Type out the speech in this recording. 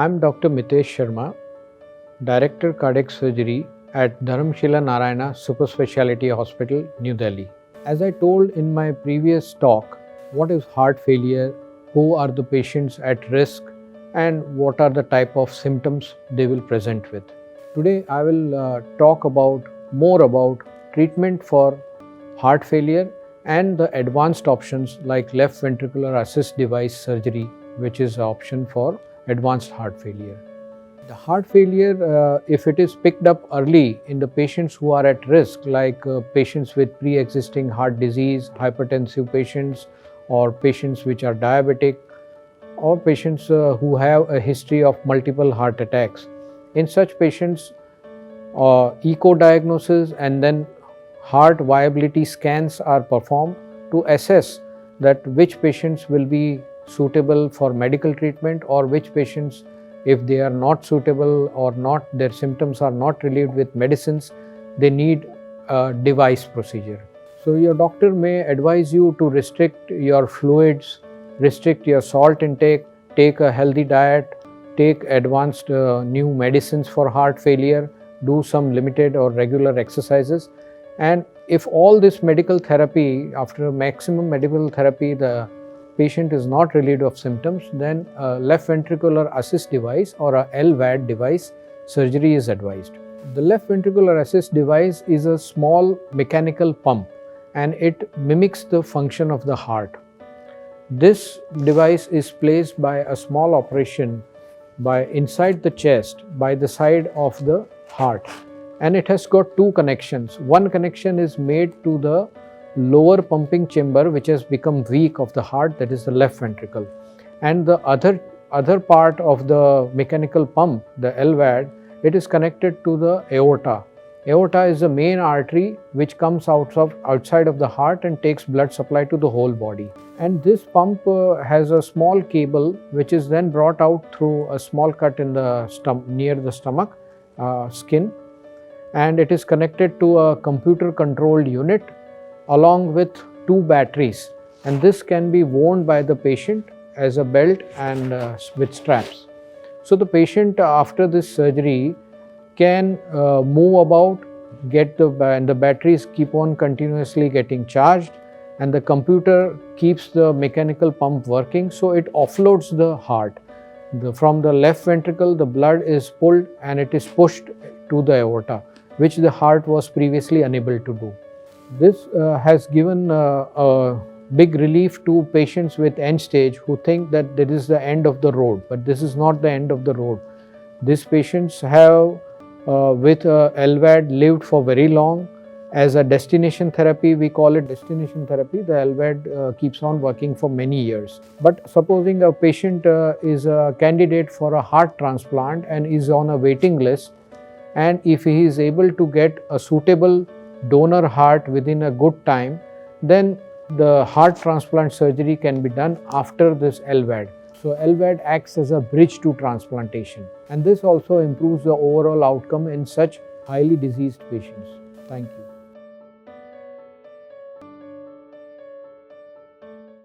I'm Dr. Mitesh Sharma, Director Cardiac Surgery at Dharamshila Narayana Super Speciality Hospital, New Delhi. As I told in my previous talk, what is heart failure, who are the patients at risk, and what are the type of symptoms they will present with. Today I will talk more about treatment for heart failure and the advanced options like left ventricular assist device surgery, which is an option for advanced heart failure. The heart failure, if it is picked up early in the patients who are at risk, like patients with pre-existing heart disease, hypertensive patients, or patients which are diabetic, or patients who have a history of multiple heart attacks. In such patients, echo diagnosis and then heart viability scans are performed to assess that which patients will be suitable for medical treatment, or which patients, if they are not suitable or not, their symptoms are not relieved with medicines, they need a device procedure. So your doctor may advise you to restrict your fluids, restrict your salt intake, take a healthy diet, take advanced new medicines for heart failure, do some limited or regular exercises. And if all this medical therapy, after maximum medical therapy, the patient is not relieved of symptoms, then a left ventricular assist device or a LVAD device surgery is advised. The left ventricular assist device is a small mechanical pump and it mimics the function of the heart. This device is placed by a small operation inside the chest by the side of the heart, and it has got two connections. One connection is made to the lower pumping chamber which has become weak of the heart, that is the left ventricle, and the other part of the mechanical pump, the LVAD, it is connected to the aorta. Aorta is the main artery which comes outside of the heart and takes blood supply to the whole body. And this pump has a small cable which is then brought out through a small cut in the near the stomach skin, and it is connected to a computer controlled unit along with two batteries, and this can be worn by the patient as a belt and with straps. So the patient after this surgery can move about, and the batteries keep on continuously getting charged, and the computer keeps the mechanical pump working, so it offloads the heart. From the left ventricle, the blood is pulled and it is pushed to the aorta, which the heart was previously unable to do. This has given a big relief to patients with end stage who think that this is the end of the road, but this is not the end of the road. These patients have with LVAD lived for very long. As a destination therapy, we call it destination therapy, the LVAD keeps on working for many years. But supposing a patient is a candidate for a heart transplant and is on a waiting list, and if he is able to get a suitable donor heart within a good time, then the heart transplant surgery can be done after this LVAD. So LVAD acts as a bridge to transplantation, and this also improves the overall outcome in such highly diseased patients. Thank you.